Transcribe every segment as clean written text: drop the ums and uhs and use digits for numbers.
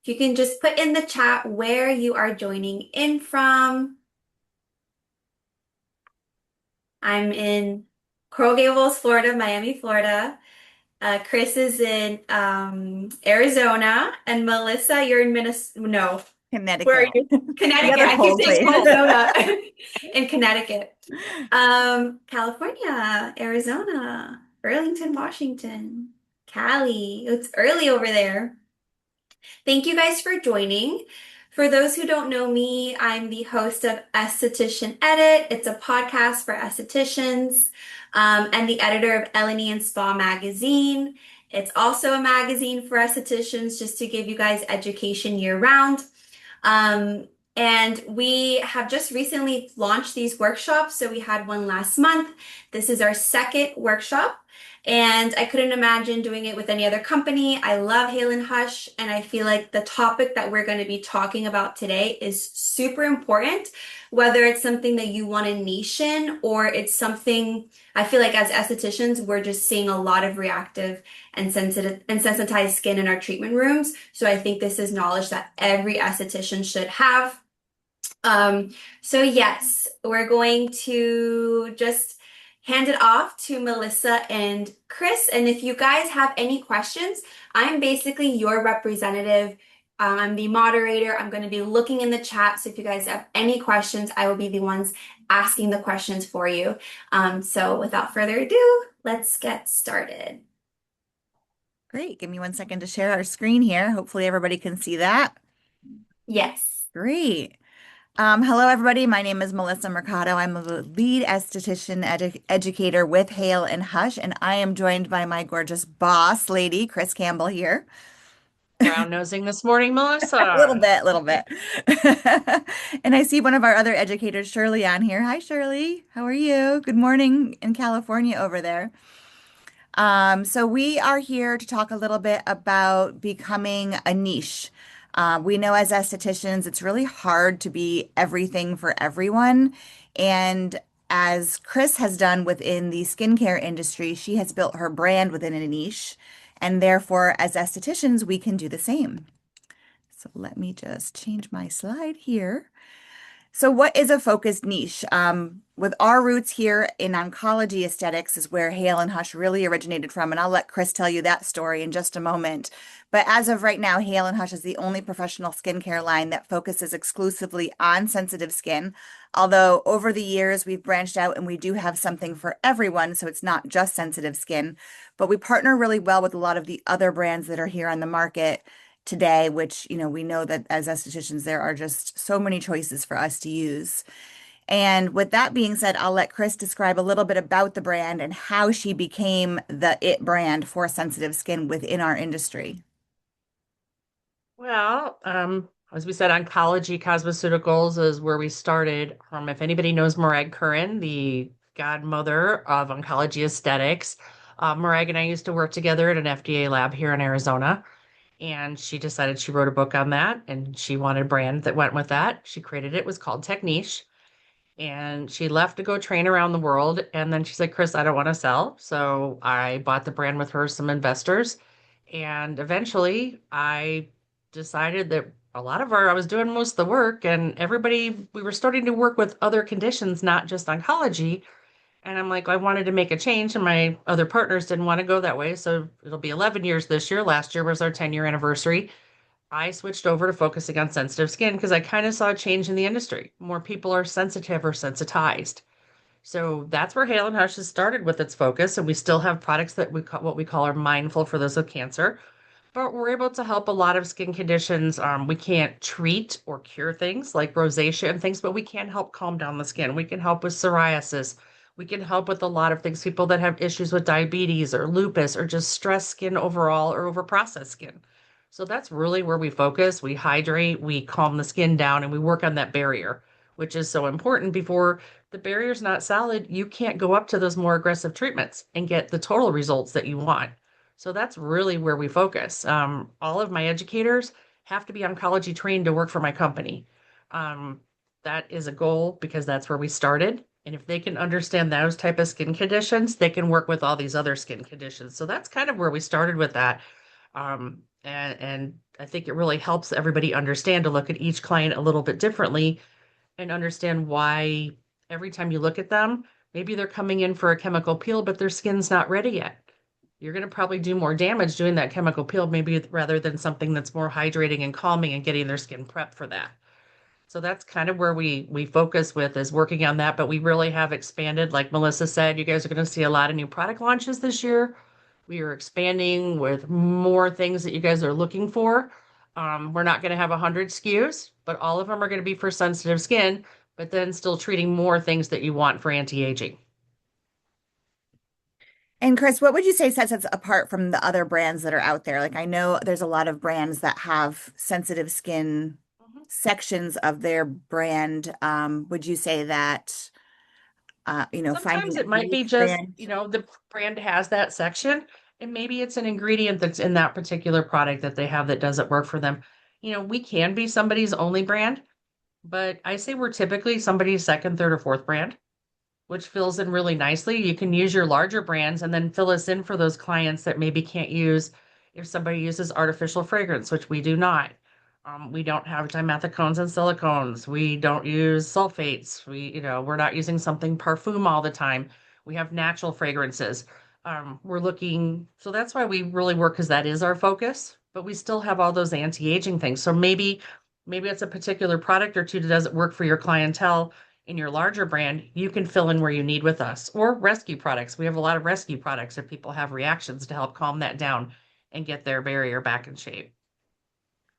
If you can just put in the chat where you are joining in from. I'm in Coral Gables, Florida, Miami, Florida. Chris is in Arizona, and Melissa, you're in Minnesota. No, where are Connecticut. you? The Connecticut. other I keep cold saying place. Arizona in Connecticut. California, Arizona, Burlington, Washington, Cali. It's early over there. Thank you guys for joining. For those who don't know me, I'm the host of Esthetician Edit. It's a podcast for estheticians, and the editor of LNE and Spa magazine. It's also a magazine for estheticians just to give you guys education year round. Um, and we have just recently launched these workshops. So we had one last month. This is our second workshop. And I couldn't imagine doing it with any other company. I love Hale and Hush, and I feel like the topic that we're going to be talking about today is super important, whether it's something that you want to niche in or it's something I feel like as estheticians, we're just seeing a lot of reactive and sensitive and sensitized skin in our treatment rooms. So I think this is knowledge that every esthetician should have. So yes, we're going to just hand it off to Melissa and Chris. And if you guys have any questions, I'm basically your representative. I'm the moderator. I'm going to be looking in the chat. So if you guys have any questions, I will be the ones asking the questions for you. So without further ado, let's get started. Great. Give me 1 second to share our screen here. Hopefully everybody can see that. Yes. Great. Hello, everybody. My name is Melissa Mercado. I'm the lead esthetician educator with Hale and Hush, and I am joined by my gorgeous boss lady, Chris Campbell here. Brown nosing this morning, A Melissa. little bit. And I see one of our other educators, Shirley, on here. Hi, Shirley. How are you? Good morning in California over there. So we are here to talk a little bit about becoming a niche. We know as estheticians, it's really hard to be everything for everyone. And as Chris has done within the skincare industry, she has built her brand within a niche. And therefore, as estheticians, we can do the same. So let me just change my slide here. So what is a focused niche? With our roots here in oncology aesthetics is where Hale and Hush really originated from, and I'll let Chris tell you that story in just a moment. But as of right now, Hale and Hush is the only professional skincare line that focuses exclusively on sensitive skin. Although over the years we've branched out and we do have something for everyone, so it's not just sensitive skin. But we partner really well with a lot of the other brands that are here on the market today, which, we know that as estheticians, there are just so many choices for us to use. And with that being said, I'll let Chris describe a little bit about the brand and how she became the it brand for sensitive skin within our industry. Well, as we said, oncology cosmeceuticals is where we started. If anybody knows Murag Curran, the godmother of oncology aesthetics, Murag and I used to work together at an FDA lab here in Arizona. And she decided she wrote a book on that and she wanted a brand that went with that. She created it. It was called Techniche. And she left to go train around the world. And then she said, Chris, I don't want to sell. So I bought the brand with her, some investors. And eventually I decided that I was doing most of the work and we were starting to work with other conditions, not just oncology. And I'm like, I wanted to make a change, and my other partners didn't want to go that way. So it'll be 11 years this year. Last year was our 10-year anniversary. I switched over to focusing on sensitive skin because I kind of saw a change in the industry. More people are sensitive or sensitized. So that's where Hale and Hush has started with its focus. And we still have products that what we call are mindful for those with cancer. But we're able to help a lot of skin conditions. We can't treat or cure things like rosacea and things, but we can help calm down the skin. We can help with psoriasis. We can help with a lot of things. People that have issues with diabetes or lupus or just stress skin overall or overprocessed skin. So that's really where we focus. We hydrate, we calm the skin down, and we work on that barrier, which is so important. Before the barrier's not solid, you can't go up to those more aggressive treatments and get the total results that you want. So that's really where we focus. All of my educators have to be oncology trained to work for my company. Um, that is a goal because that's where we started. And if they can understand those type of skin conditions, they can work with all these other skin conditions. So that's kind of where we started with that. And I think it really helps everybody understand to look at each client a little bit differently and understand why every time you look at them, maybe they're coming in for a chemical peel, but their skin's not ready yet. You're going to probably do more damage doing that chemical peel, maybe rather than something that's more hydrating and calming and getting their skin prepped for that. So that's kind of where we focus with is working on that. But we really have expanded, like Melissa said, you guys are going to see a lot of new product launches this year. We are expanding with more things that you guys are looking for. We're not going to have 100 SKUs, but all of them are going to be for sensitive skin, but then still treating more things that you want for anti-aging. And Chris, what would you say sets us apart from the other brands that are out there? Like I know there's a lot of brands that have sensitive skin Mhm. sections of their brand. Would you say that finding Sometimes that it might be unique just, brand? the brand has that section, and maybe it's an ingredient that's in that particular product that they have that doesn't work for them. We can be somebody's only brand, but I say we're typically somebody's second, third, or fourth brand, which fills in really nicely. You can use your larger brands and then fill us in for those clients that maybe can't use if somebody uses artificial fragrance, which we do not. We don't have dimethicones and silicones. We don't use sulfates. We're not using something parfum all the time. We have natural fragrances. We're looking, so that's why we really work because that is our focus, but we still have all those anti-aging things. So maybe it's a particular product or two that doesn't work for your clientele in your larger brand, you can fill in where you need with us. Or rescue products. We have a lot of rescue products if people have reactions to help calm that down and get their barrier back in shape.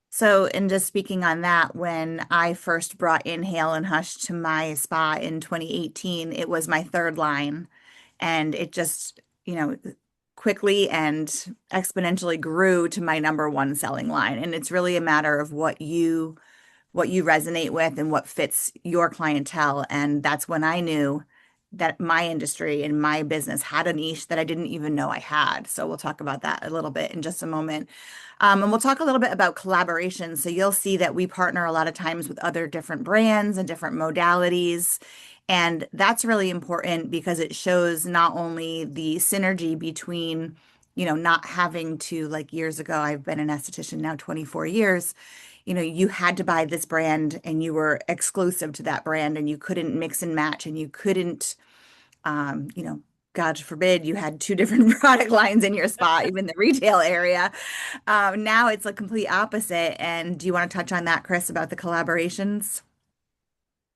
So, and just speaking on that, when I first brought in Hale and Hush to my spa in 2018, it was my third line. And it just, quickly and exponentially grew to my number one selling line. And it's really a matter of what you resonate with and what fits your clientele. And that's when I knew that my industry and my business had a niche that I didn't even know I had. So we'll talk about that a little bit in just a moment. And we'll talk a little bit about collaboration. So you'll see that we partner a lot of times with other different brands and different modalities. And that's really important because it shows not only the synergy between, not having to, like years ago, I've been an esthetician now 24 years, you had to buy this brand and you were exclusive to that brand and you couldn't mix and match and you couldn't, um, you know, God forbid you had two different product lines in your spa, even the retail area. Now it's a complete opposite. And do you want to touch on that, Chris, about the collaborations?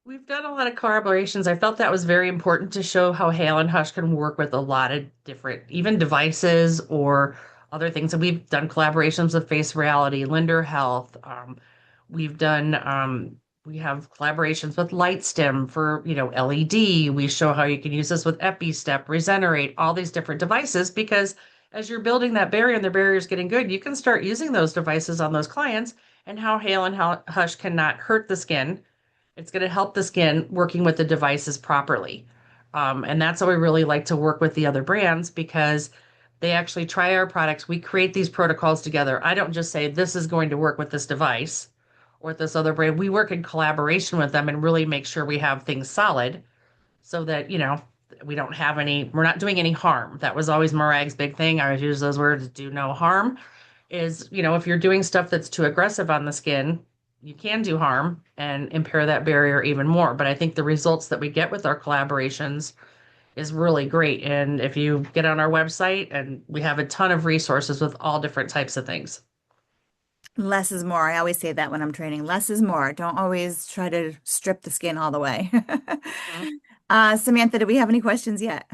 We've done a lot of collaborations. I felt that was very important to show how Hale and Hush can work with a lot of different, even devices or other things. And we've done collaborations with Face Reality, Linder Health. We have collaborations with LightStim for, LED. We show how you can use this with EpiStep, Regenerate, all these different devices because as you're building that barrier and the barrier is getting good, you can start using those devices on those clients and how Hale and Hush cannot hurt the skin. It's going to help the skin working with the devices properly. And that's how we really like to work with the other brands because they actually try our products. We create these protocols together. I don't just say this is going to work with this device or with this other brand. We work in collaboration with them and really make sure we have things solid so that, we're not doing any harm. That was always Marag's big thing. I always use those words, do no harm is, if you're doing stuff that's too aggressive on the skin, you can do harm and impair that barrier even more. But I think the results that we get with our collaborations is really great. And if you get on our website, and we have a ton of resources with all different types of things. Less is more. I always say that when I'm training. Less is more. Don't always try to strip the skin all the way. Mhm. Samantha, do we have any questions yet?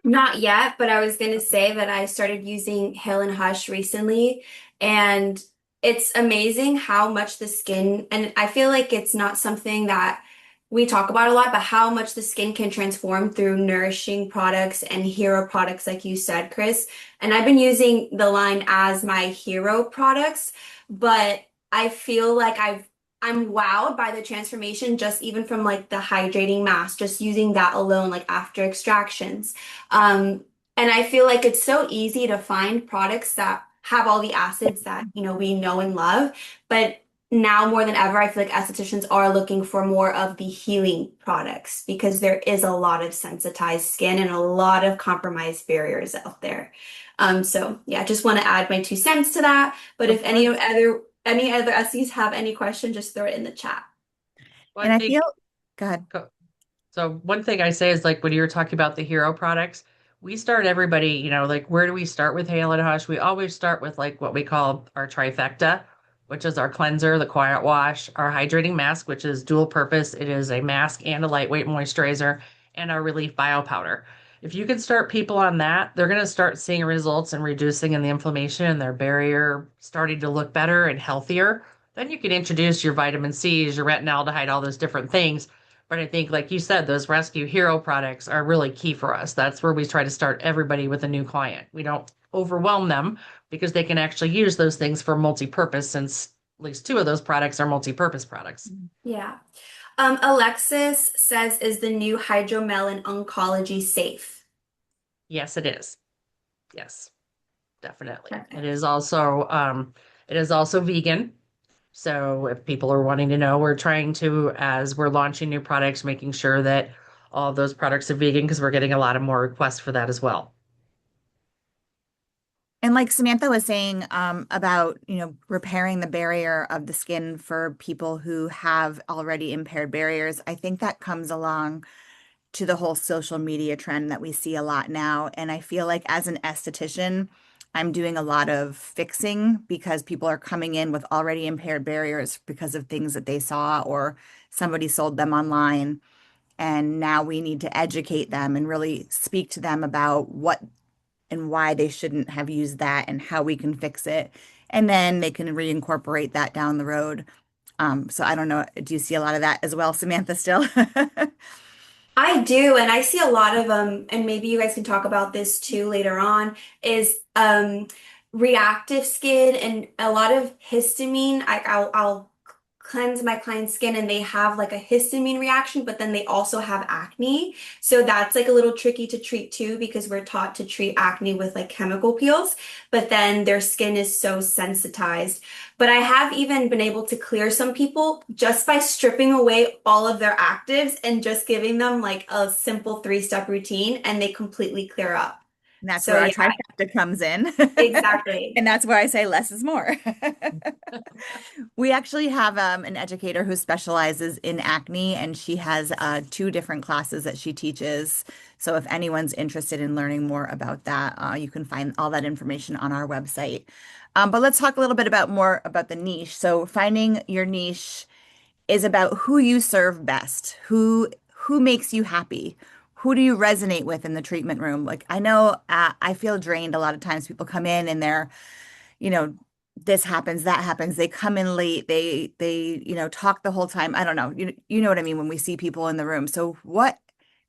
Not yet, but I was going to say that I started using Hale and Hush recently, and it's amazing how much the skin, and I feel like it's not something that we talk about a lot, but how much the skin can transform through nourishing products and hero products, like you said, Chris. And I've been using the line as my hero products, but I feel like I'm wowed by the transformation just even from like the hydrating mask, just using that alone, like after extractions. And I feel like it's so easy to find products that have all the acids that, we know and love. But now more than ever, I feel like estheticians are looking for more of the healing products because there is a lot of sensitized skin and a lot of compromised barriers out there. So yeah, just want to add my 2 cents to that. But if Of course. any other SEs have any question, just throw it in the chat. Well, And I I feel, think God. so one thing I say is like when you were talking about the hero products, we start everybody, like where do we start with Hale and Hush? We always start with like what we call our trifecta, which is our cleanser, the quiet wash, our hydrating mask, which is dual purpose. It is a mask and a lightweight moisturizer, and our relief bio powder. If you can start people on that, they're going to start seeing results and reducing in the inflammation and their barrier starting to look better and healthier. Then you can introduce your vitamin C's, your retinaldehyde, all those different things, but I think, like you said, those rescue hero products are really key for us. That's where we try to start everybody with a new client. We don't overwhelm them because they can actually use those things for multi-purpose, since at least two of those products are multi-purpose products. Yeah. Alexis says, is the new hydromelon oncology safe? Yes, it is. Yes, definitely. It Perfect. is also vegan. So if people are wanting to know, we're trying to, as we're launching new products, making sure that all of those products are vegan because we're getting a lot of more requests for that as well. And like Samantha was saying, about, repairing the barrier of the skin for people who have already impaired barriers, I think that comes along to the whole social media trend that we see a lot now. And I feel like as an esthetician, I'm doing a lot of fixing because people are coming in with already impaired barriers because of things that they saw or somebody sold them online. And now we need to educate them and really speak to them about what and why they shouldn't have used that and how we can fix it. And then they can reincorporate that down the road. So I don't know. Do you see a lot of that as well, Samantha, still? I do, and I see a lot of and maybe you guys can talk about this too later on, is reactive skin and a lot of histamine. I'll cleanse my client's skin and they have like a histamine reaction, but then they also have acne. So that's like a little tricky to treat too because we're taught to treat acne with like chemical peels, but then their skin is so sensitized. But I have even been able to clear some people just by stripping away all of their actives and just giving them like a simple 3-step routine and they completely clear up. And that's So where our yeah, trifecta comes in. exactly. And that's where I say less is more. We actually have an educator who specializes in acne, and she has two different classes that she teaches. So if anyone's interested in learning more about that, you can find all that information on our website. But let's talk a little bit about more about the niche. So finding your niche is about who you serve best, who makes you happy, who do you resonate with in the treatment room. Like I know I feel drained a lot of times. People come in and they're, you know, this happens, that happens. They come in late. They talk the whole time. I don't know. You know what I mean when we see people in the room. So what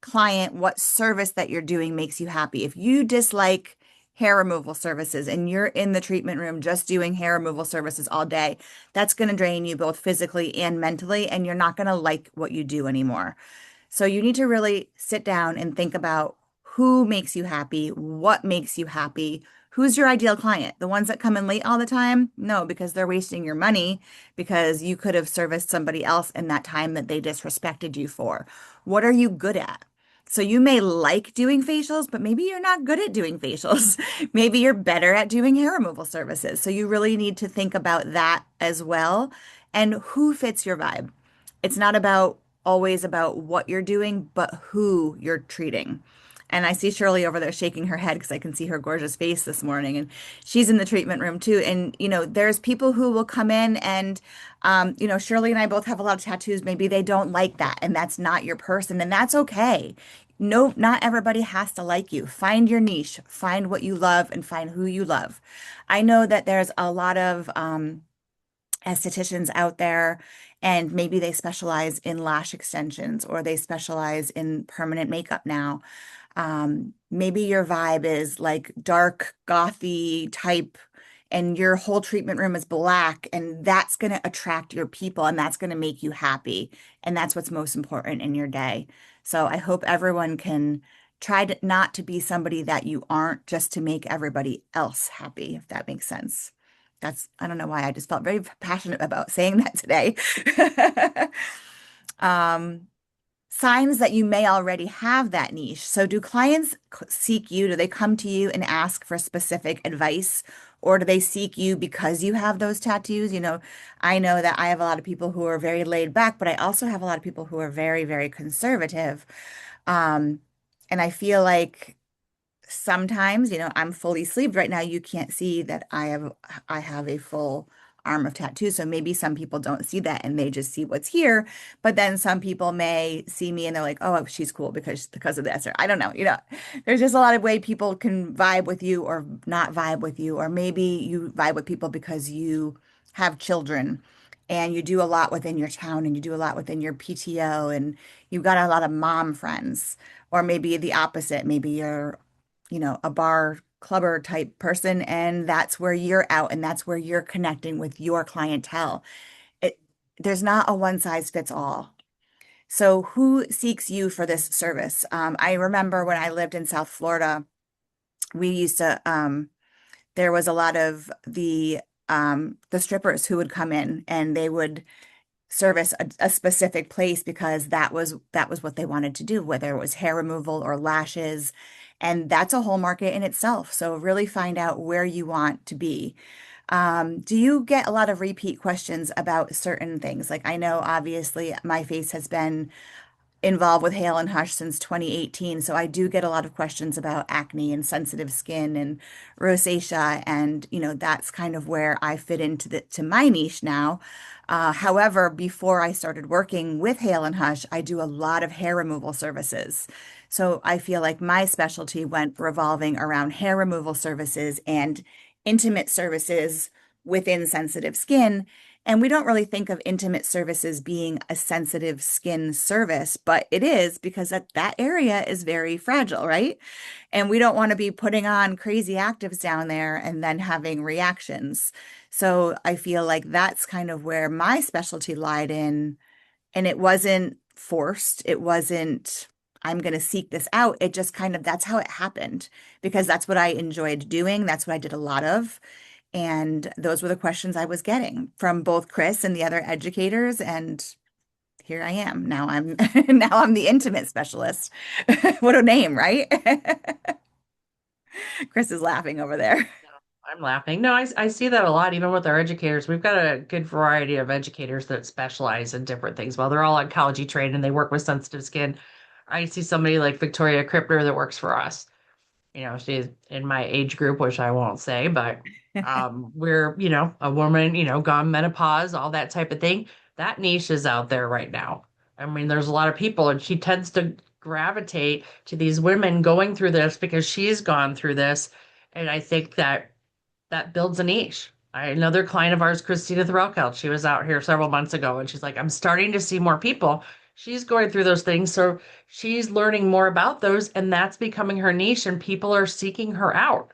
client, what service that you're doing makes you happy? If you dislike hair removal services and you're in the treatment room just doing hair removal services all day, that's going to drain you both physically and mentally, and you're not going to like what you do anymore. So you need to really sit down and think about who makes you happy, what makes you happy, who's your ideal client. The ones that come in late all the time? No, because they're wasting your money because you could have serviced somebody else in that time that they disrespected you for. What are you good at? So you may like doing facials, but maybe you're not good at doing facials. Maybe you're better at doing hair removal services. So you really need to think about that as well. And who fits your vibe. It's not about always about what you're doing, but who you're treating. And I see Shirley over there shaking her head because I can see her gorgeous face this morning. And she's in the treatment room too. And, there's people who will come in and, Shirley and I both have a lot of tattoos. Maybe they don't like that and that's not your person. And that's okay. No, not everybody has to like you. Find your niche, find what you love, and find who you love. I know that there's a lot of, estheticians out there, and maybe they specialize in lash extensions or they specialize in permanent makeup now. Maybe your vibe is like dark, gothy type, and your whole treatment room is black, and that's going to attract your people and that's going to make you happy. And that's what's most important in your day. So I hope everyone can try to not to be somebody that you aren't just to make everybody else happy, if that makes sense. I don't know why I just felt very passionate about saying that today. Um, signs that you may already have that niche. So do clients seek you? Do they come to you and ask for specific advice? Or do they seek you because you have those tattoos? I know that I have a lot of people who are very laid back, but I also have a lot of people who are very, very conservative. Um, and I feel like sometimes, I'm fully sleeved right now. You can't see that I have a full arm of tattoos. So maybe some people don't see that and they just see what's here. But then some people may see me and they're like, "Oh, she's cool because of this." Or I don't know. There's just a lot of way people can vibe with you or not vibe with you, or maybe you vibe with people because you have children and you do a lot within your town and you do a lot within your PTO and you've got a lot of mom friends. Or maybe the opposite. Maybe you're a bar clubber type person, and that's where you're out and that's where you're connecting with your clientele. It, there's not a one size fits all. So who seeks you for this service? I remember when I lived in South Florida, we used to, there was a lot of the strippers who would come in and they would service a specific place because that was what they wanted to do, whether it was hair removal or lashes. And that's a whole market in itself. So really find out where you want to be. Do you get a lot of repeat questions about certain things? Like I know obviously my face has been involved with Hale and Hush since 2018. So I do get a lot of questions about acne and sensitive skin and rosacea. And, that's kind of where I fit into to my niche now. However, before I started working with Hale and Hush, I do a lot of hair removal services. So I feel like my specialty went revolving around hair removal services and intimate services within sensitive skin. And we don't really think of intimate services being a sensitive skin service, but it is because that area is very fragile, right? And we don't want to be putting on crazy actives down there and then having reactions. So I feel like that's kind of where my specialty lied in. And it wasn't forced. It wasn't, I'm going to seek this out. It just kind of, that's how it happened because that's what I enjoyed doing. That's what I did a lot of. And those were the questions I was getting from both Chris and the other educators. And here I am. Now I'm now I'm the intimate specialist. What a name, right? Chris is laughing over there. No, I'm laughing. No, I see that a lot, even with our educators. We've got a good variety of educators that specialize in different things. While they're all oncology trained and they work with sensitive skin, I see somebody like Victoria Krippner that works for us. She's in my age group, which I won't say, but we're, a woman, gone menopause, all that type of thing. That niche is out there right now. I mean, there's a lot of people, and she tends to gravitate to these women going through this because she's gone through this. And I think that builds a niche. Another client of ours, Christina Threlkeld, she was out here several months ago, and she's like, I'm starting to see more people. She's going through those things. So she's learning more about those, and that's becoming her niche, and people are seeking her out.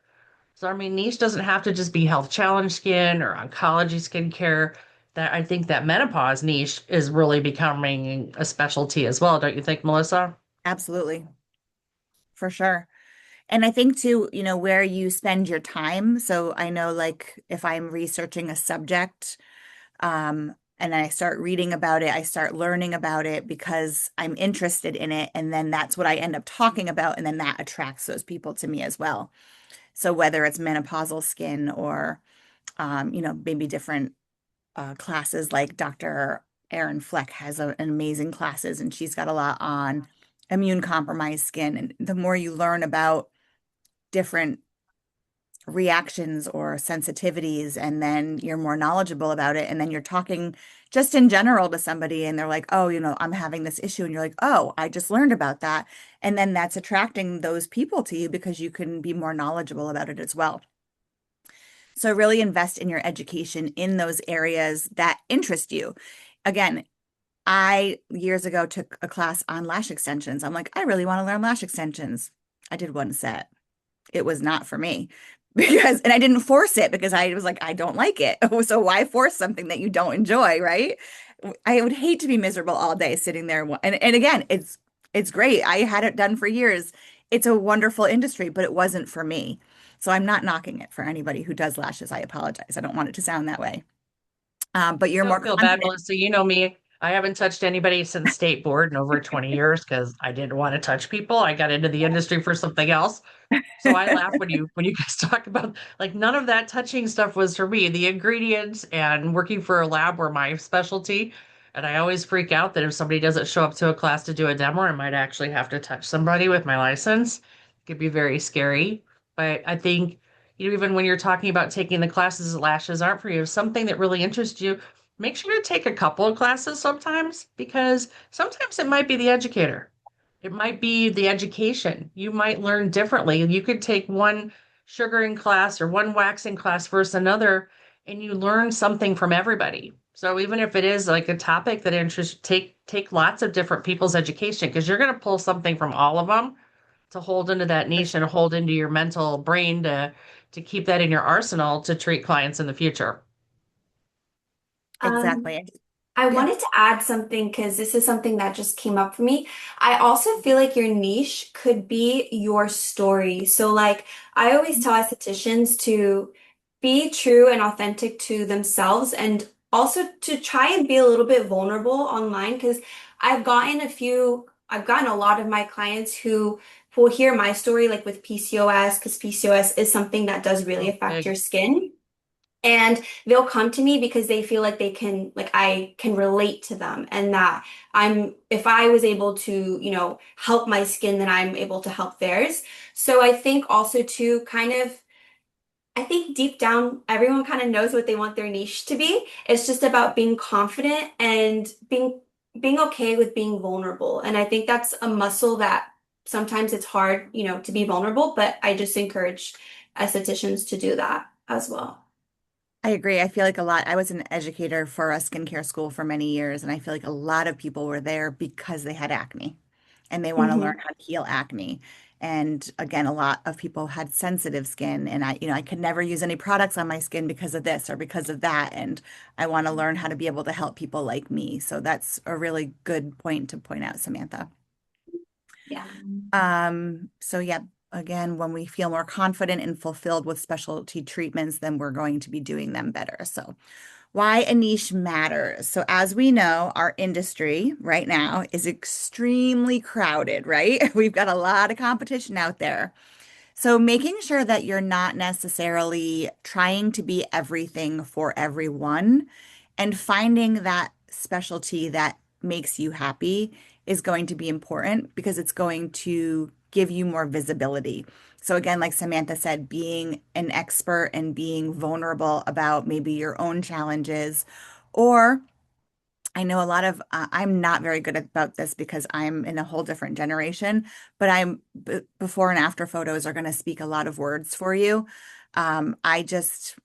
So, I mean, niche doesn't have to just be health challenge skin or oncology skincare. That I think that menopause niche is really becoming a specialty as well, don't you think, Melissa? Absolutely, for sure. And I think too, where you spend your time. So I know like if I'm researching a subject, and I start reading about it, I start learning about it because I'm interested in it. And then that's what I end up talking about. And then that attracts those people to me as well. So whether it's menopausal skin or, maybe different classes like Dr. Erin Fleck has an amazing classes and she's got a lot on immune compromised skin. And the more you learn about different reactions or sensitivities and then you're more knowledgeable about it and then you're talking just in general to somebody and they're like, "Oh, I'm having this issue." And you're like, "Oh, I just learned about that." And then that's attracting those people to you because you can be more knowledgeable about it as well. So really invest in your education in those areas that interest you. Again, I years ago took a class on lash extensions. I'm like, I really want to learn lash extensions. I did one set. It was not for me and I didn't force it because I was like, I don't like it. So why force something that you don't enjoy, right? I would hate to be miserable all day sitting there. And again, it's great. I had it done for years. It's a wonderful industry, but it wasn't for me. So I'm not knocking it for anybody who does lashes. I apologize. I don't want it to sound that way. But you're more Don't feel bad, confident. Melissa. You know me. I haven't touched anybody since state board in over 20 years because I didn't want to touch people. I got into the industry for something else. So I laugh when you guys talk about like none of that touching stuff was for me. The ingredients and working for a lab were my specialty. And I always freak out that if somebody doesn't show up to a class to do a demo, I might actually have to touch somebody with my license. It could be very scary. But I think, even when you're talking about taking the classes, lashes aren't for you. If something that really interests you, make sure to take a couple of classes sometimes because sometimes it might be the educator. It might be the education. You might learn differently. You could take one sugaring class or one waxing class versus another, and you learn something from everybody. So even if it is like a topic that interests, take lots of different people's education because you're going to pull something from all of them to hold into that niche and hold into your mental brain to keep that in your arsenal to treat clients in the future. Um, Exactly. I Yeah. wanted to add something because this is something that just came up for me. I also feel like your niche could be your story. So, like, I always tell estheticians to be true and authentic to themselves and also to try and be a little bit vulnerable online because I've gotten a lot of my clients who will hear my story, like with PCOS, because PCOS is something that does really Oh, affect big. your skin. And they'll come to me because they feel like they can, like I can relate to them and that if I was able to, help my skin, then I'm able to help theirs. So I think also to I think deep down, everyone kind of knows what they want their niche to be. It's just about being confident and being okay with being vulnerable. And I think that's a muscle that sometimes it's hard, to be vulnerable, but I just encourage estheticians to do that as well. I agree. I feel like a lot, I was an educator for a skincare school for many years, and I feel like a lot of people were there because they had acne and they want to learn Hmm. how to heal acne. And again, a lot of people had sensitive skin, and I could never use any products on my skin because of this or because of that. And I want to learn how to be able to help people like me. So that's a really good point to point out, Samantha. Yeah. So yeah, again, when we feel more confident and fulfilled with specialty treatments, then we're going to be doing them better. So why a niche matters. So as we know, our industry right now is extremely crowded, right? We've got a lot of competition out there. So making sure that you're not necessarily trying to be everything for everyone and finding that specialty that makes you happy is going to be important because it's going to give you more visibility. So again, like Samantha said, being an expert and being vulnerable about maybe your own challenges, or I know a lot of, I'm not very good about this because I'm in a whole different generation, but before and after photos are going to speak a lot of words for you. I just,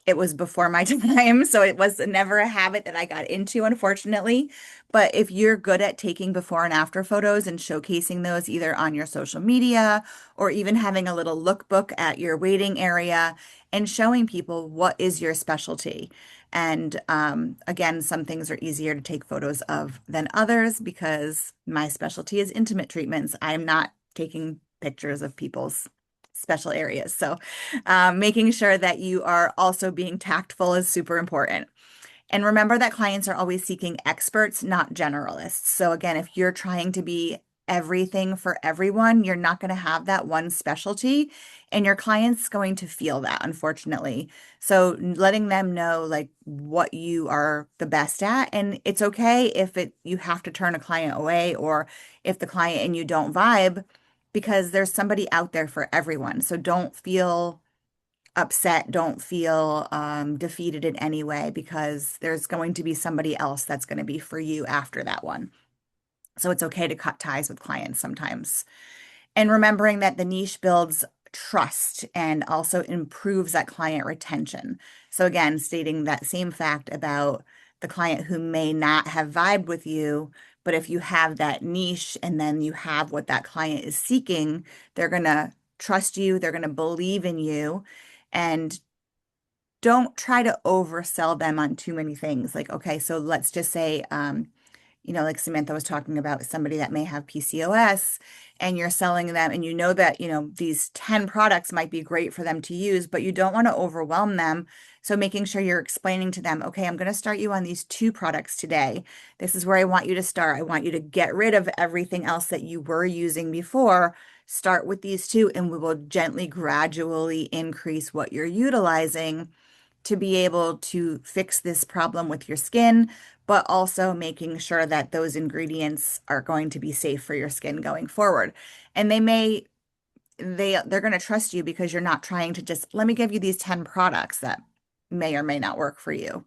it was before my time, so it was never a habit that I got into, unfortunately. But if you're good at taking before and after photos and showcasing those either on your social media or even having a little lookbook at your waiting area and showing people what is your specialty. And again, some things are easier to take photos of than others because my specialty is intimate treatments. I'm not taking pictures of people's special areas. So making sure that you are also being tactful is super important. And remember that clients are always seeking experts, not generalists. So again, if you're trying to be everything for everyone, you're not going to have that one specialty, and your client's going to feel that, unfortunately. So letting them know like what you are the best at, and it's okay if you have to turn a client away or if the client and you don't vibe, because there's somebody out there for everyone. So don't feel upset, don't feel defeated in any way because there's going to be somebody else that's going to be for you after that one. So it's okay to cut ties with clients sometimes. And remembering that the niche builds trust and also improves that client retention. So again, stating that same fact about the client who may not have vibed with you, but if you have that niche and then you have what that client is seeking, they're going to trust you, they're going to believe in you, and don't try to oversell them on too many things. Like, okay, so let's just say like Samantha was talking about, somebody that may have PCOS, and you're selling them, and you know that, these 10 products might be great for them to use, but you don't want to overwhelm them. So making sure you're explaining to them, okay, I'm going to start you on these two products today. This is where I want you to start. I want you to get rid of everything else that you were using before. Start with these two, and we will gently, gradually increase what you're utilizing to be able to fix this problem with your skin, but also making sure that those ingredients are going to be safe for your skin going forward. And they're going to trust you because you're not trying to just let me give you these 10 products that may or may not work for you.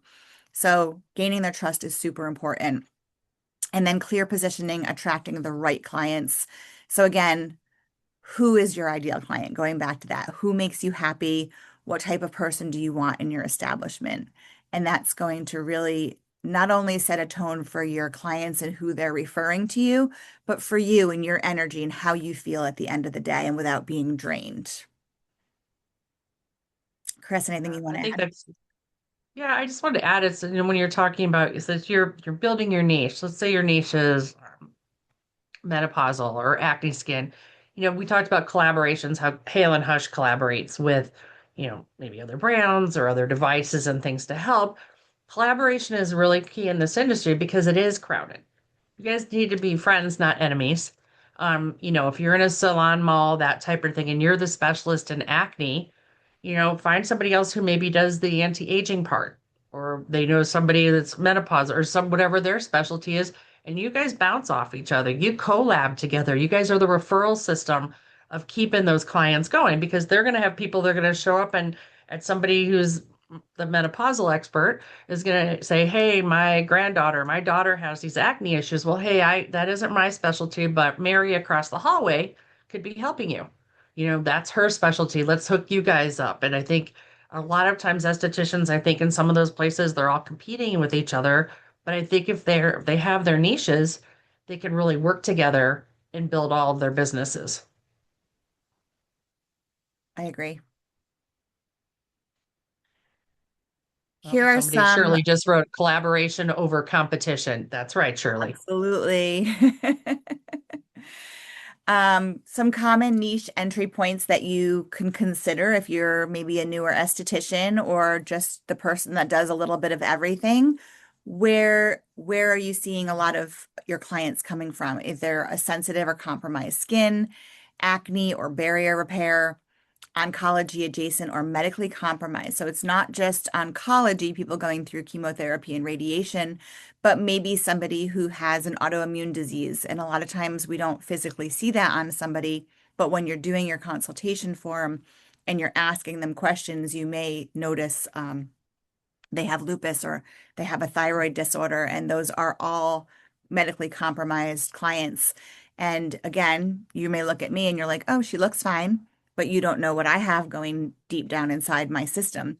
So gaining their trust is super important. And then clear positioning, attracting the right clients. So again, who is your ideal client? Going back to that, who makes you happy? What type of person do you want in your establishment? And that's going to really not only set a tone for your clients and who they're referring to you, but for you and your energy and how you feel at the end of the day and without being drained. Chris, anything you want I to think add? that's yeah, I just wanted to add it's when you're talking about is that you're building your niche. Let's say your niche is menopausal or acne skin. We talked about collaborations, how Hale and Hush collaborates with, maybe other brands or other devices and things to help. Collaboration is really key in this industry because it is crowded. You guys need to be friends, not enemies. If you're in a salon mall, that type of thing, and you're the specialist in acne, find somebody else who maybe does the anti-aging part, or they know somebody that's menopause or some whatever their specialty is, and you guys bounce off each other. You collab together. You guys are the referral system of keeping those clients going because they're going to have people they're going to show up and at somebody who's the menopausal expert is going to say, "Hey, my daughter has these acne issues." Well, hey, I that isn't my specialty, but Mary across the hallway could be helping you. That's her specialty. Let's hook you guys up. And I think a lot of times estheticians, I think in some of those places, they're all competing with each other. But I think if they have their niches, they can really work together and build all of their businesses. I agree. Well, Here are somebody, some, Shirley just wrote collaboration over competition. That's right, Shirley. absolutely. Some common niche entry points that you can consider if you're maybe a newer esthetician or just the person that does a little bit of everything. Where are you seeing a lot of your clients coming from? Is there a sensitive or compromised skin, acne or barrier repair, oncology adjacent or medically compromised? So it's not just oncology, people going through chemotherapy and radiation, but maybe somebody who has an autoimmune disease. And a lot of times we don't physically see that on somebody, but when you're doing your consultation form and you're asking them questions, you may notice they have lupus or they have a thyroid disorder, and those are all medically compromised clients. And again, you may look at me and you're like, oh, she looks fine, but you don't know what I have going deep down inside my system.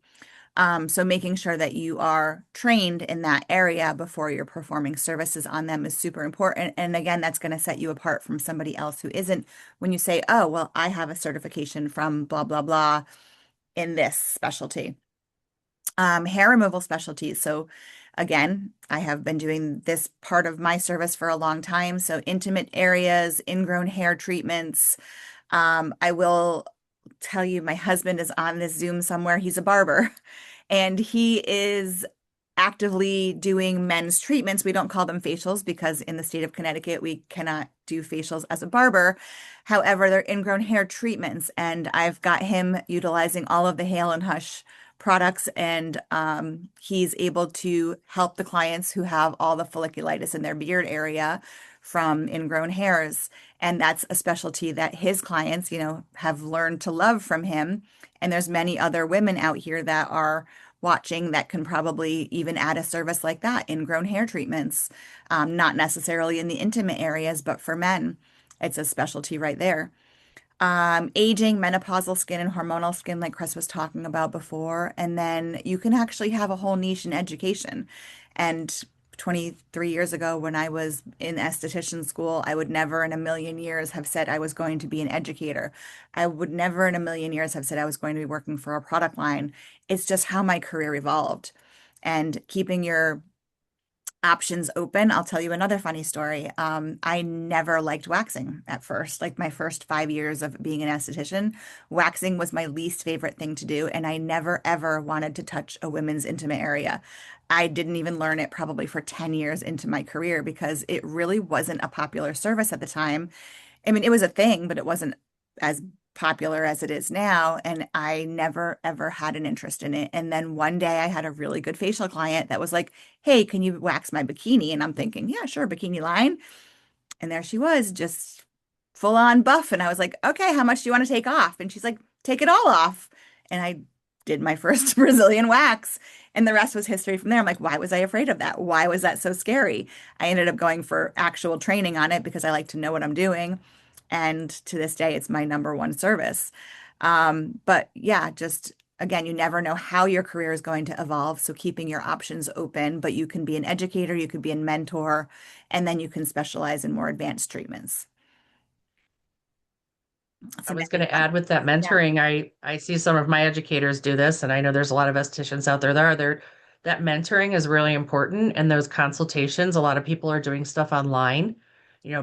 So making sure that you are trained in that area before you're performing services on them is super important. And again, that's going to set you apart from somebody else who isn't when you say, oh, well, I have a certification from blah, blah, blah in this specialty. Hair removal specialties. So again, I have been doing this part of my service for a long time. So intimate areas, ingrown hair treatments. I will tell you, my husband is on this Zoom somewhere. He's a barber and he is actively doing men's treatments. We don't call them facials because in the state of Connecticut, we cannot do facials as a barber. However, they're ingrown hair treatments, and I've got him utilizing all of the Hale and Hush products, and he's able to help the clients who have all the folliculitis in their beard area from ingrown hairs. And that's a specialty that his clients, have learned to love from him. And there's many other women out here that are watching that can probably even add a service like that, ingrown hair treatments, not necessarily in the intimate areas, but for men, it's a specialty right there. Aging, menopausal skin, and hormonal skin, like Chris was talking about before. And then you can actually have a whole niche in education. And 23 years ago, when I was in esthetician school, I would never in a million years have said I was going to be an educator. I would never in a million years have said I was going to be working for a product line. It's just how my career evolved. And keeping your options open. I'll tell you another funny story. I never liked waxing at first. Like my first 5 years of being an esthetician, waxing was my least favorite thing to do, and I never ever wanted to touch a women's intimate area. I didn't even learn it probably for 10 years into my career because it really wasn't a popular service at the time. I mean, it was a thing, but it wasn't as popular as it is now. And I never, ever had an interest in it. And then one day I had a really good facial client that was like, "Hey, can you wax my bikini?" And I'm thinking, "Yeah, sure, bikini line." And there she was, just full on buff. And I was like, "Okay, how much do you want to take off?" And she's like, "Take it all off." And I did my first Brazilian wax. And the rest was history from there. I'm like, why was I afraid of that? Why was that so scary? I ended up going for actual training on it because I like to know what I'm doing. And to this day, it's my number one service. But yeah, just again, you never know how your career is going to evolve. So keeping your options open, but you can be an educator, you could be a mentor, and then you can specialize in more advanced treatments. I So now was going to add with that yeah. mentoring, I see some of my educators do this, and I know there's a lot of estheticians out there that are there. That mentoring is really important, and those consultations, a lot of people are doing stuff online,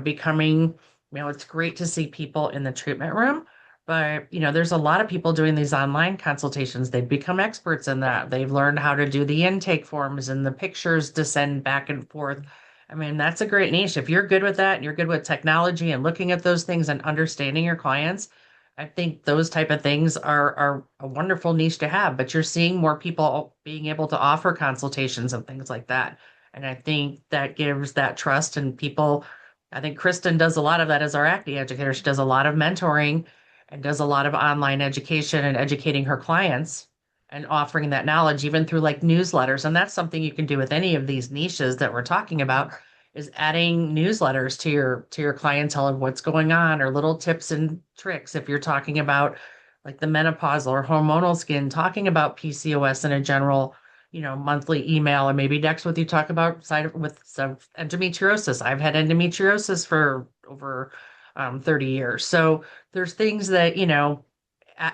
becoming, it's great to see people in the treatment room, but there's a lot of people doing these online consultations. They've become experts in that. They've learned how to do the intake forms and the pictures to send back and forth. I mean, that's a great niche. If you're good with that and you're good with technology and looking at those things and understanding your clients, I think those type of things are a wonderful niche to have. But you're seeing more people being able to offer consultations and things like that. And I think that gives that trust and people. I think Kristen does a lot of that as our acne educator. She does a lot of mentoring and does a lot of online education and educating her clients and offering that knowledge even through like newsletters. And that's something you can do with any of these niches that we're talking about is adding newsletters to your clientele of what's going on or little tips and tricks if you're talking about like the menopausal or hormonal skin, talking about PCOS in a general, monthly email, or maybe next with you talk about side with some endometriosis. I've had endometriosis for over 30 years. So there's things that,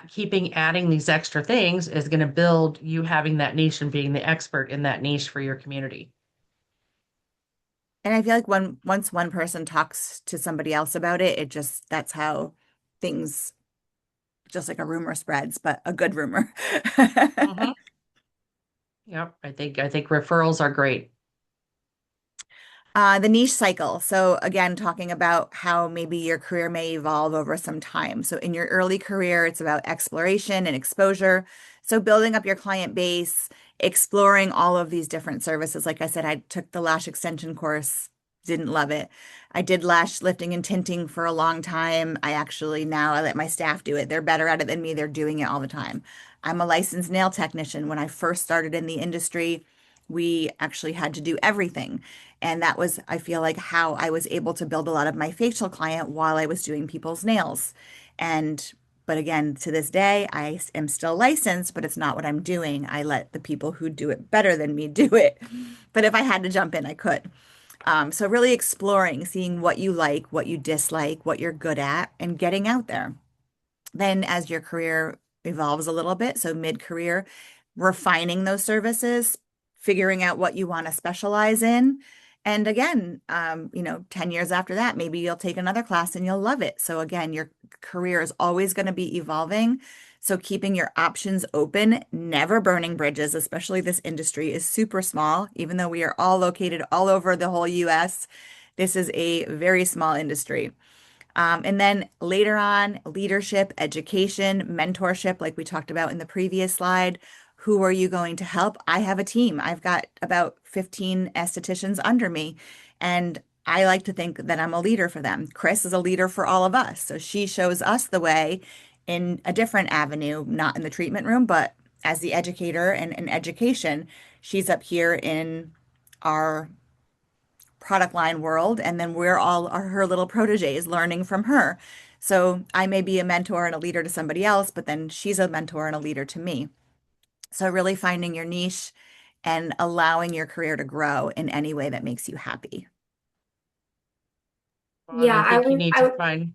keeping adding these extra things is going to build you having that niche and being the expert in that niche for your community. And I feel like once one person talks to somebody else about it, it just that's how things just like a rumor spreads, but a good rumor. Hmm. Yep. I think referrals are great. The niche cycle. So again, talking about how maybe your career may evolve over some time. So in your early career, it's about exploration and exposure. So building up your client base, exploring all of these different services. Like I said, I took the lash extension course, didn't love it. I did lash lifting and tinting for a long time. I let my staff do it. They're better at it than me. They're doing it all the time. I'm a licensed nail technician. When I first started in the industry, we actually had to do everything. And that was, I feel like, how I was able to build a lot of my facial client while I was doing people's nails. And, but again, to this day, I am still licensed, but it's not what I'm doing. I let the people who do it better than me do it. But if I had to jump in, I could. So really exploring, seeing what you like, what you dislike, what you're good at, and getting out there. Then, as your career evolves a little bit, so mid-career, refining those services, figuring out what you want to specialize in. And again, 10 years after that, maybe you'll take another class and you'll love it. So again, your career is always going to be evolving. So keeping your options open, never burning bridges, especially this industry is super small, even though we are all located all over the whole US. This is a very small industry. And then later on, leadership, education, mentorship, like we talked about in the previous slide. Who are you going to help? I have a team. I've got about 15 estheticians under me, and I like to think that I'm a leader for them. Chris is a leader for all of us. So she shows us the way in a different avenue, not in the treatment room, but as the educator and in education, she's up here in our product line world, and then we're all are her little proteges learning from her. So I may be a mentor and a leader to somebody else, but then she's a mentor and a leader to me. So really finding your niche and allowing your career to grow in any way that makes you happy. Well, and Yeah, I think you need to find,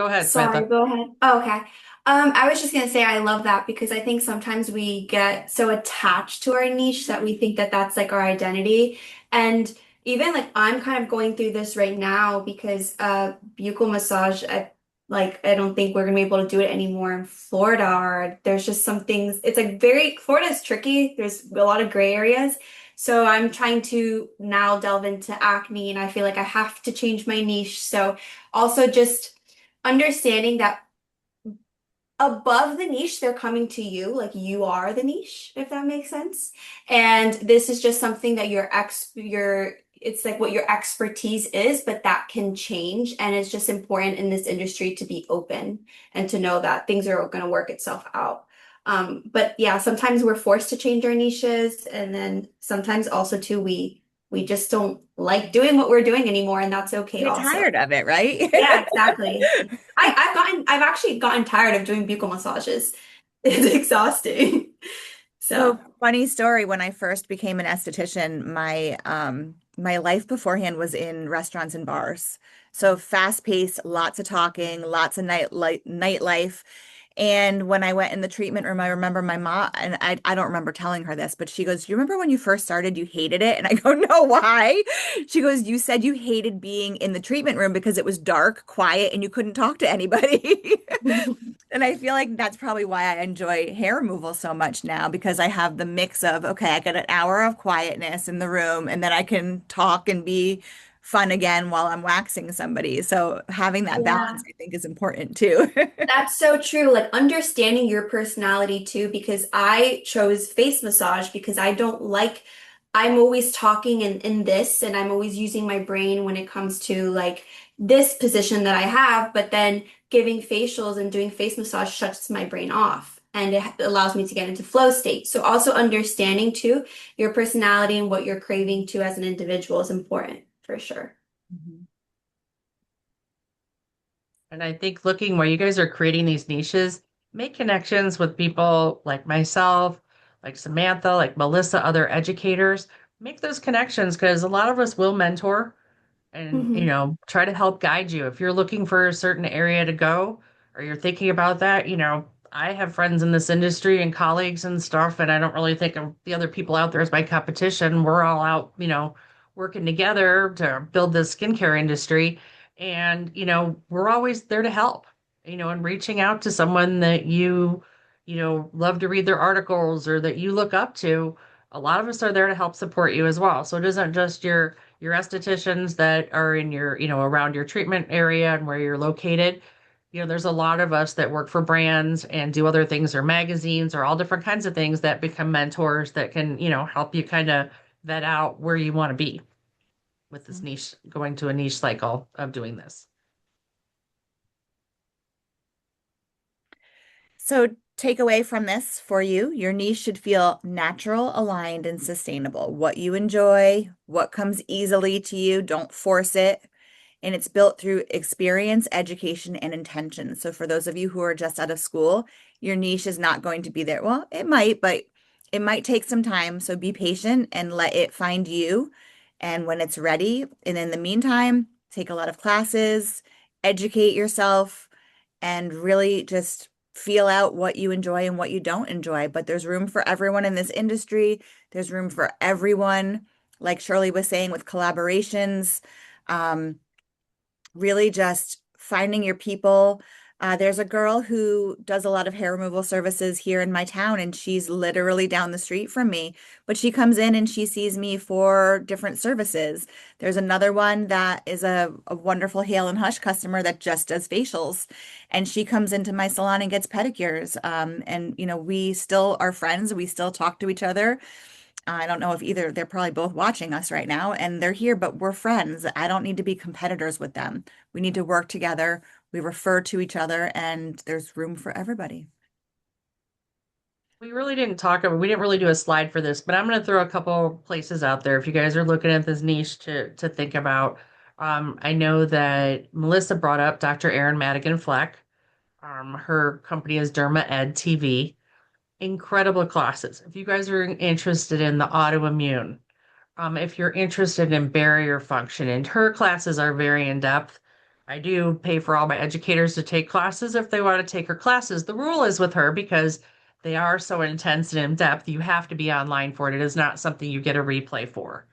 Go ahead, Sorry, Samantha. go ahead. Oh, okay. I was just gonna say I love that because I think sometimes we get so attached to our niche that we think that that's like our identity. And even like I'm kind of going through this right now because buccal massage, I don't think we're gonna be able to do it anymore in Florida. Or there's just some things. It's like very Florida is tricky. There's a lot of gray areas. So I'm trying to now delve into acne, and I feel like I have to change my niche. So also just understanding that above the niche, they're coming to you, like you are the niche, if that makes sense. And this is just something that it's like what your expertise is, but that can change. And it's just important in this industry to be open and to know that things are going to work itself out. But yeah, sometimes we're forced to change our niches, and then sometimes also too we just don't like doing what we're doing anymore, and that's okay Get also. tired of it, right? Yeah, exactly. I've actually gotten tired of doing buccal massages. It's exhausting. So So, funny story, when I first became an esthetician, my life beforehand was in restaurants and bars. So fast paced, lots of talking, lots of nightlife. And when I went in the treatment room, I remember my mom, and I don't remember telling her this, but she goes, "Do you remember when you first started, you hated it?" And I go, "No, why?" She goes, "You said you hated being in the treatment room because it was dark, quiet, and you couldn't talk to anybody." And I feel like that's probably why I enjoy hair removal so much now, because I have the mix of, okay, I got an hour of quietness in the room and then I can talk and be fun again while I'm waxing somebody. So having that yeah. balance, I think, is important too. That's so true. Like understanding your personality too, because I chose face massage because I'm always talking in this, and I'm always using my brain when it comes to like this position that I have, but then giving facials and doing face massage shuts my brain off. And it allows me to get into flow state. So also understanding too your personality and what you're craving to as an individual is important for sure. Mhm. And I think looking where you guys are creating these niches, make connections with people like myself, like Samantha, like Melissa, other educators. Make those connections because a lot of us will mentor and Hmm. try to help guide you if you're looking for a certain area to go or you're thinking about that. I have friends in this industry and colleagues and stuff, and I don't really think of the other people out there as my competition. We're all out, working together to build this skincare industry, and we're always there to help, and reaching out to someone that love to read their articles or that you look up to. A lot of us are there to help support you as well, so it isn't just your estheticians that are in your, around your treatment area and where you're located. There's a lot of us that work for brands and do other things or magazines or all different kinds of things that become mentors that can, help you kind of vet out where you want to be with this niche, going to a niche cycle of doing this. So, takeaway from this for you, your niche should feel natural, aligned, and sustainable. What you enjoy, what comes easily to you, don't force it. And it's built through experience, education, and intention. So, for those of you who are just out of school, your niche is not going to be there. Well, it might, but it might take some time. So, be patient and let it find you. And when it's ready, and in the meantime, take a lot of classes, educate yourself, and really just feel out what you enjoy and what you don't enjoy. But there's room for everyone in this industry. There's room for everyone, like Shirley was saying, with collaborations. Um, really just finding your people. There's a girl who does a lot of hair removal services here in my town, and she's literally down the street from me. But she comes in and she sees me for different services. There's another one that is a wonderful Hale and Hush customer that just does facials, and she comes into my salon and gets pedicures. And we still are friends. We still talk to each other. I don't know if either, they're probably both watching us right now and they're here, but we're friends. I don't need to be competitors with them. We need to work together. We refer to each other, and there's room for everybody. We really didn't talk about, we didn't really do a slide for this, but I'm going to throw a couple places out there if you guys are looking at this niche to think about. I know that Melissa brought up Dr. Erin Madigan Fleck. Her company is Derma Ed TV. Incredible classes. If you guys are interested in the autoimmune, if you're interested in barrier function, and her classes are very in depth. I do pay for all my educators to take classes if they want to take her classes. The rule is with her because they are so intense and in depth, you have to be online for it. It is not something you get a replay for.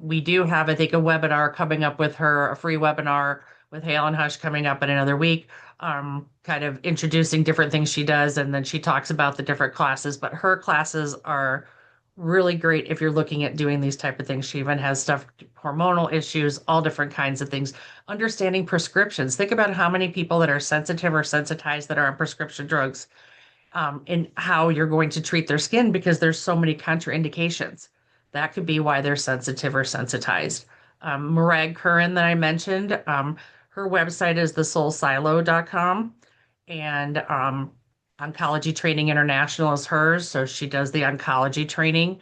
We do have, I think, a webinar coming up with her, a free webinar with Hale and Hush coming up in another week, kind of introducing different things she does. And then she talks about the different classes. But her classes are really great if you're looking at doing these type of things. She even has stuff, hormonal issues, all different kinds of things, understanding prescriptions. Think about how many people that are sensitive or sensitized that are on prescription drugs, and how you're going to treat their skin because there's so many contraindications. That could be why they're sensitive or sensitized. Murag Curran that I mentioned, her website is thesoulsilo.com, and Oncology Training International is hers, so she does the oncology training.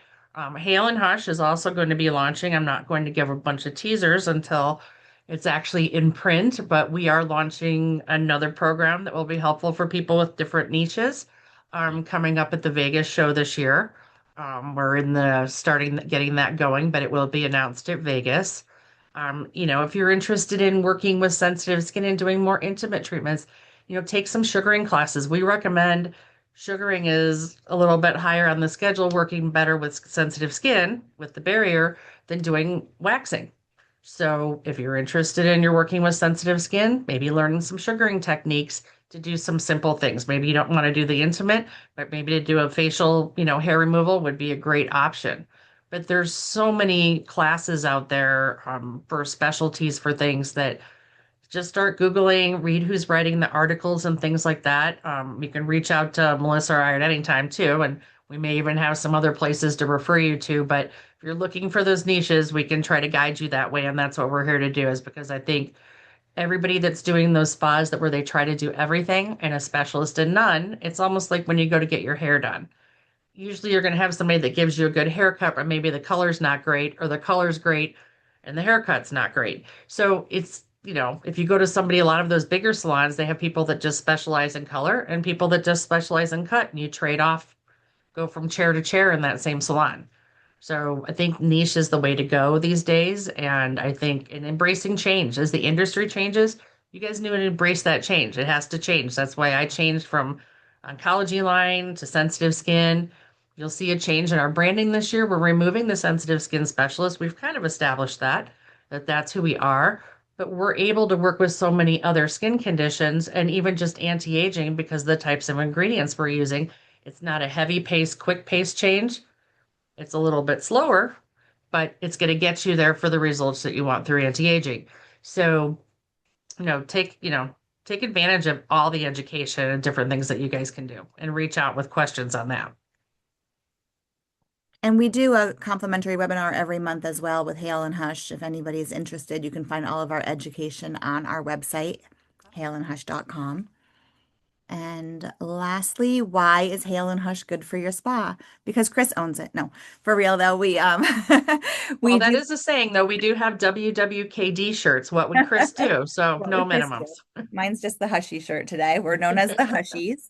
Hale and Hush is also going to be launching. I'm not going to give a bunch of teasers until it's actually in print, but we are launching another program that will be helpful for people with different niches, coming up at the Vegas show this year. We're in the starting getting that going, but it will be announced at Vegas. If you're interested in working with sensitive skin and doing more intimate treatments, take some sugaring classes. We recommend sugaring is a little bit higher on the schedule, working better with sensitive skin with the barrier than doing waxing. So if you're interested in you're working with sensitive skin, maybe learning some sugaring techniques to do some simple things. Maybe you don't want to do the intimate, but maybe to do a facial, hair removal would be a great option. But there's so many classes out there, for specialties for things that just start Googling, read who's writing the articles and things like that. You can reach out to Melissa or I at any time too, and we may even have some other places to refer you to. But if you're looking for those niches, we can try to guide you that way. And that's what we're here to do, is because I think everybody that's doing those spas that where they try to do everything and a specialist in none, it's almost like when you go to get your hair done. Usually you're going to have somebody that gives you a good haircut, but maybe the color's not great, or the color's great and the haircut's not great. So if you go to somebody, a lot of those bigger salons, they have people that just specialize in color and people that just specialize in cut, and you trade off, go from chair to chair in that same salon. So I think niche is the way to go these days. And I think in embracing change as the industry changes, you guys need to embrace that change. It has to change. That's why I changed from oncology line to sensitive skin. You'll see a change in our branding this year. We're removing the sensitive skin specialist. We've kind of established that that's who we are, but we're able to work with so many other skin conditions and even just anti-aging because of the types of ingredients we're using. It's not a heavy pace, quick pace change. It's a little bit slower, but it's going to get you there for the results that you want through anti-aging. So, take advantage of all the education and different things that you guys can do and reach out with questions on that. And we do a complimentary webinar every month as well with Hale and Hush. If anybody's interested, you can find all of our education on our website, haleandhush.com. And lastly, why is Hale and Hush good for your spa? Because Chris owns it. No, for real though, we Well, we that do. is a saying, though. We do have WWKD shirts. What would Chris do? So What no would Chris minimums. do? Mine's just the Hushy shirt today. We're known as the Hushies,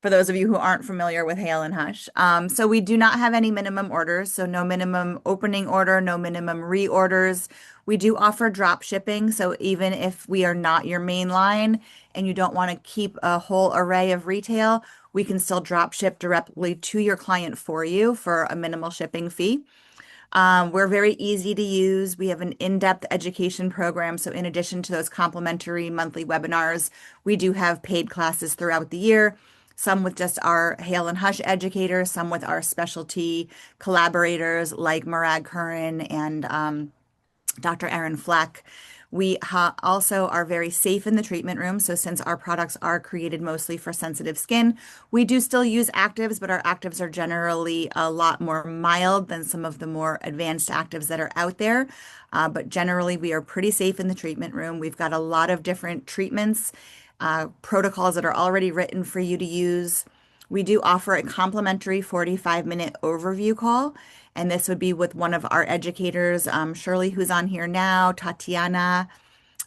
for those of you who aren't familiar with Hale and Hush. So we do not have any minimum orders, so no minimum opening order, no minimum reorders. We do offer drop shipping, so even if we are not your main line and you don't want to keep a whole array of retail, we can still drop ship directly to your client for you for a minimal shipping fee. We're very easy to use. We have an in-depth education program. So in addition to those complimentary monthly webinars, we do have paid classes throughout the year, some with just our Hale and Hush educators, some with our specialty collaborators like Murad Curran and Dr. Erin Fleck. We also are very safe in the treatment room. So, since our products are created mostly for sensitive skin, we do still use actives, but our actives are generally a lot more mild than some of the more advanced actives that are out there. But generally, we are pretty safe in the treatment room. We've got a lot of different treatments, protocols that are already written for you to use. We do offer a complimentary 45-minute overview call, and this would be with one of our educators, Shirley, who's on here now, Tatiana,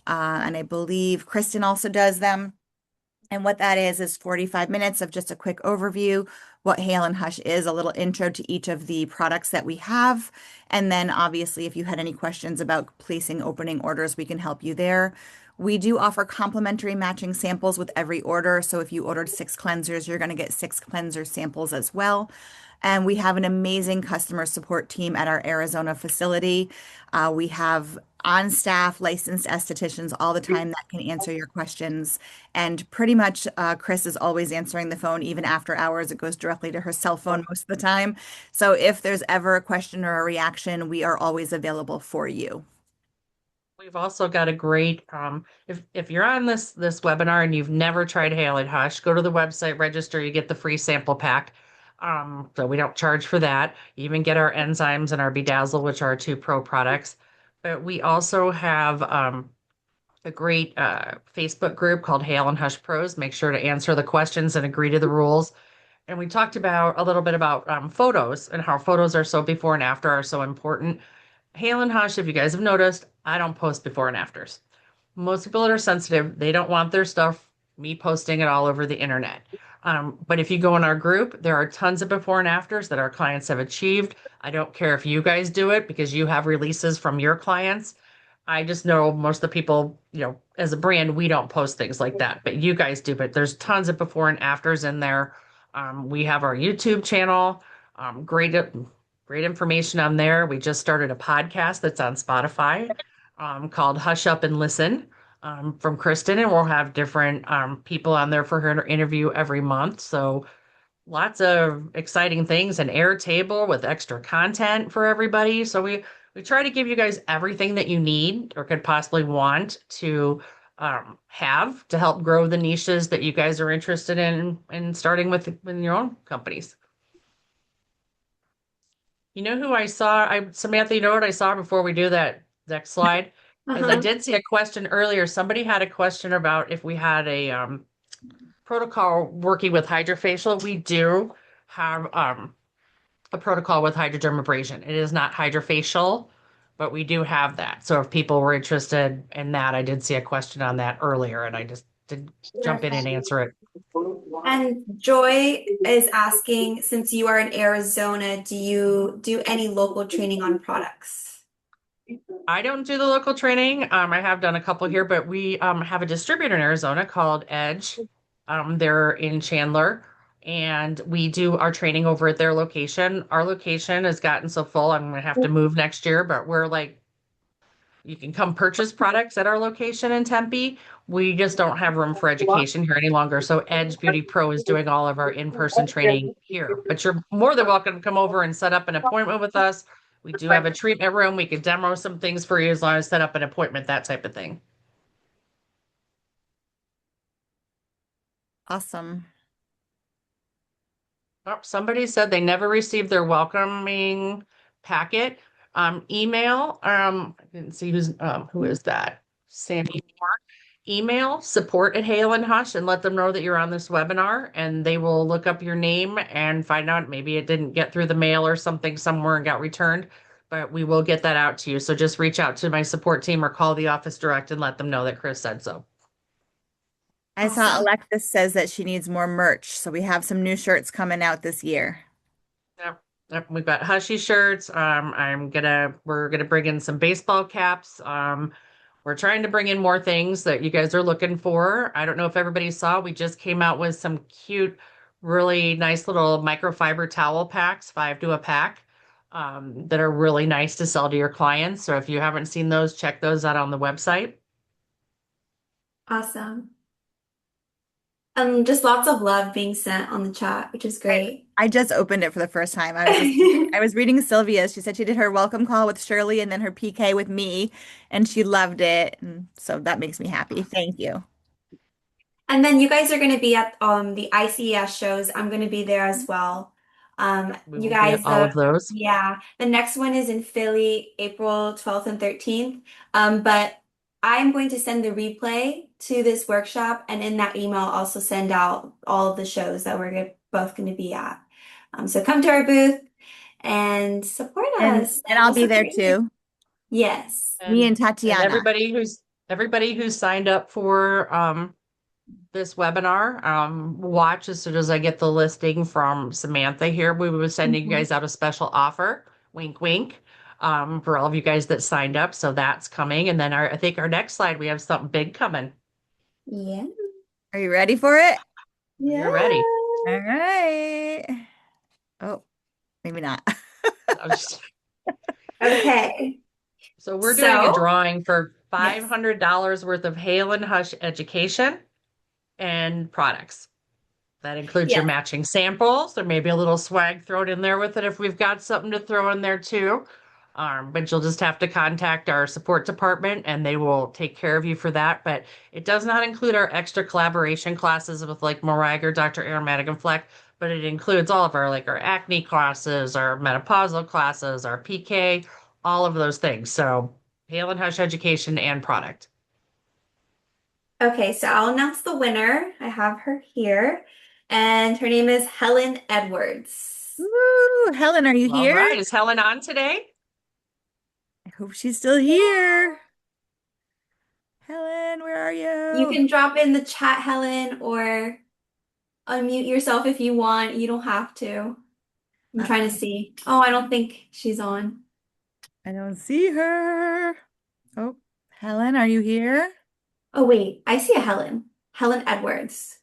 and I believe Kristen also does them. And what that is 45 minutes of just a quick overview, what Hale and Hush is, a little intro to each of the products that we have. And then obviously, if you had any questions about placing opening orders, we can help you there. We do offer complimentary matching samples with every order. So if you ordered 6 cleansers, you're going to get 6 cleanser samples as well. And we have an amazing customer support team at our Arizona facility. We have on staff licensed estheticians all the time that can answer your questions. And pretty much Chris is always answering the phone, even after hours. It goes directly to her cell phone most of the time. So if there's ever a question or a reaction, we are always available for you. We've also got a great if you're on this webinar and you've never tried Hale and Hush, go to the website, register, you get the free sample pack. So we don't charge for that. You even get our enzymes and our Bedazzle, which are 2 pro products. But we also have a great Facebook group called Hale and Hush Pros. Make sure to answer the questions and agree to the rules. And we talked about a little bit about photos and how photos are so before and after are so important. Hale and Hush, if you guys have noticed, I don't post before and afters. Most people that are sensitive, they don't want their stuff, me posting it all over the internet. But if you go in our group, there are tons of before and afters that our clients have achieved. I don't care if you guys do it because you have releases from your clients. I just know most of the people, as a brand, we don't post things like that, but you guys do. But there's tons of before and afters in there. We have our YouTube channel. Great information on there. We just started a podcast that's on Spotify called Hush Up and Listen from Kristen, and we'll have different people on there for her interview every month. So lots of exciting things, an Airtable with extra content for everybody. So we try to give you guys everything that you need or could possibly want to have to help grow the niches that you guys are interested in starting with in your own companies. You know who I saw? Samantha, you know what I saw before we do that next slide? Is I Uh-huh. did see a question earlier. Somebody had a question about if we had a protocol working with hydrofacial. We do have a protocol with hydrodermabrasion. It is not hydrofacial, but we do have that. So if people were interested in that, I did see a question on that earlier, and I just did jump in and Perfect. answer it. And Joy is asking, since you are in Arizona, do you do any local training on products? I don't do the local training. I have done a couple here, but we have a distributor in Arizona called Edge. They're in Chandler, and we do our training over at their location. Our location has gotten so full, I'm gonna have to move next year, but we're like, you can come purchase products at our location in Tempe. We just don't have room for education here any longer. So Edge Beauty Pro is doing all of our in-person training here. But you're more than welcome to come over and set up an appointment with us. We do have a treatment room. We could demo some things for you as long as set up an appointment, that type of thing. Awesome. Oh, somebody said they never received their welcoming packet. Email. I didn't see who is that? Sandy. Email support at Hale and Hush and let them know that you're on this webinar, and they will look up your name and find out maybe it didn't get through the mail or something somewhere and got returned, but we will get that out to you. So just reach out to my support team or call the office direct and let them know that Chris said so. I saw Awesome. Alexis says that she needs more merch, so we have some new shirts coming out this year. Yep. Yep. We've got Hushy shirts. We're gonna bring in some baseball caps. We're trying to bring in more things that you guys are looking for. I don't know if everybody saw, we just came out with some cute, really nice little microfiber towel packs, 5 to a pack, that are really nice to sell to your clients. So if you haven't seen those, check those out on the website. Awesome. Just lots of love being sent on the chat, which is I, great. I just opened it for the first time. I was reading Sylvia's. She said she did her welcome call with Shirley and then her PK with me, and she loved it. And so that makes me happy. Thank you. And then you guys are going to be at the ICES shows. I'm going to be there as well. Yep, we You will be at guys, all of those. yeah, the next one is in Philly, April 12th and 13th. But I'm going to send the replay to this workshop, and in that email, I'll also send out all of the shows that both going to be at. So come to our booth and support us, And and I'll we'll be there support you. too. Yes. Me And and and Tatiana. everybody who's signed up for this webinar, watch as soon as I get the listing from Samantha here. We will be sending you Mhm. guys out a special offer. Wink, wink. for all of you guys that signed up. So that's coming. And then I think our next slide, we have something big coming. Yeah. Are you ready for it? We Yeah. are ready. All right. Oh, maybe not. I was just- Okay. So we're doing a So, drawing for yes. $500 worth of Hale and Hush education and products. That includes your Yes. matching samples. There may be a little swag thrown in there with it if we've got something to throw in there too. But you'll just have to contact our support department and they will take care of you for that. But it does not include our extra collaboration classes with like Morag or Dr. Aromatic and Fleck, but it includes all of our like our acne classes, our menopausal classes, our PK, all of those things. So Hale and Hush education and product. Okay, so I'll announce the winner. I have her here, and her name is Helen Edwards. Woo! Helen, are you All here? right. Is Helen on today? I hope she's still here. Helen, where are You you? can drop in the chat, Helen, or unmute yourself if you want. You don't have to. I'm trying to Uh-oh. see. Oh, I don't think she's on. I don't see her. Oh, Helen, are you here? Oh, wait, I see a Helen. Helen Edwards.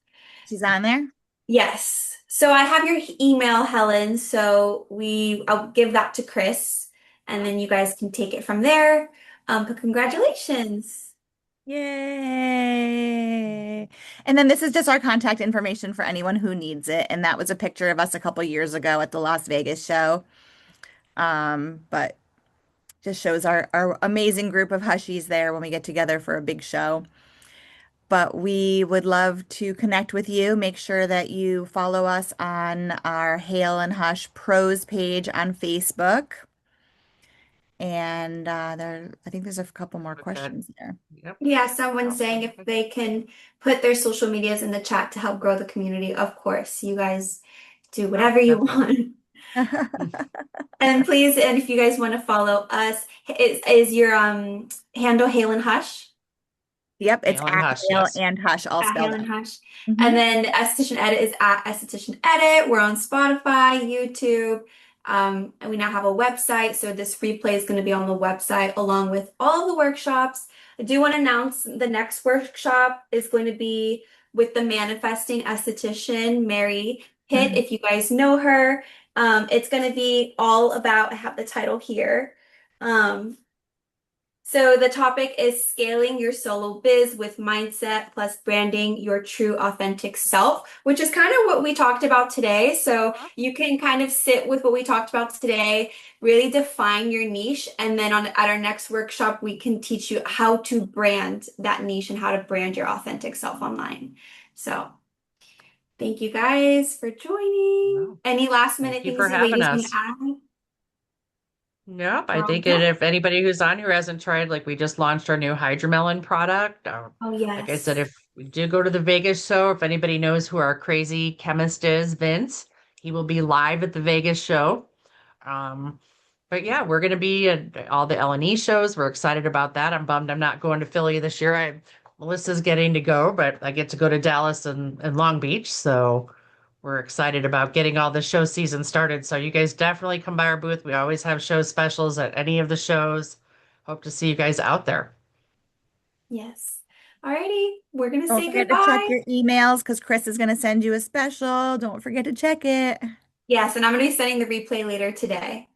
She's on there? Yes. So I have your email, Helen. So I'll give that to Chris, and then you guys can take it from there. But congratulations. Yay. And then this is just our contact information for anyone who needs it. And that was a picture of us a couple years ago at the Las Vegas show. But just shows our amazing group of hushies there when we get together for a big show. But we would love to connect with you. Make sure that you follow us on our Hale and Hush Pros page on Facebook. And I think there's a couple more Put that. questions there. Yep. Yeah, someone's Oh, saying if they can put their social medias in the chat to help grow the community. Of course, you guys do oh, whatever you definitely. want. And please, and if you guys want to follow us, is your handle Hale and Hush? Yep, it's Hale and at Hush, Hale yes. and Hush, all At Hale spelled and out. Hush. Hmm. And then Esthetician Edit is at Esthetician Edit. We're on Spotify, YouTube. And we now have a website. So this replay is going to be on the website along with all of the workshops. I do want to announce the next workshop is going to be with the manifesting esthetician, Mary Pitt, if you guys know her. It's going to be all about, I have the title here. Um, so the topic is scaling your solo biz with mindset plus branding your true authentic self, which is kind of what we talked about today. So you can kind of sit with what we talked about today, really define your niche, and then at our next workshop, we can teach you how to brand that niche and how to brand your authentic self online. So thank you guys for joining. No, Any last thank minute you things for you having ladies want to us. add? Nope, I We're all think it, done. if anybody who's on who hasn't tried, like we just launched our new hydromelon product. Oh, Like I said, yes. if we do go to the Vegas show, if anybody knows who our crazy chemist is, Vince, he will be live at the Vegas show. Um, but yeah, we're going to be at all the LNE shows. We're excited about that. I'm bummed I'm not going to Philly this year. Melissa's getting to go, but I get to go to Dallas and Long Beach. So we're excited about getting all the show season started. So you guys definitely come by our booth. We always have show specials at any of the shows. Hope to see you guys out there. Yes. Alrighty, we're gonna Don't say forget to check goodbye. your emails because Chris is going to send you a special. Don't forget to check it. Yes, and I'm gonna be sending the replay later today.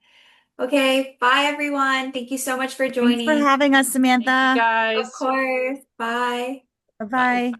Okay, bye everyone. Thank you so much for Thanks for joining. having us, Thank you Samantha. Of guys. course. Bye. Bye. Bye-bye.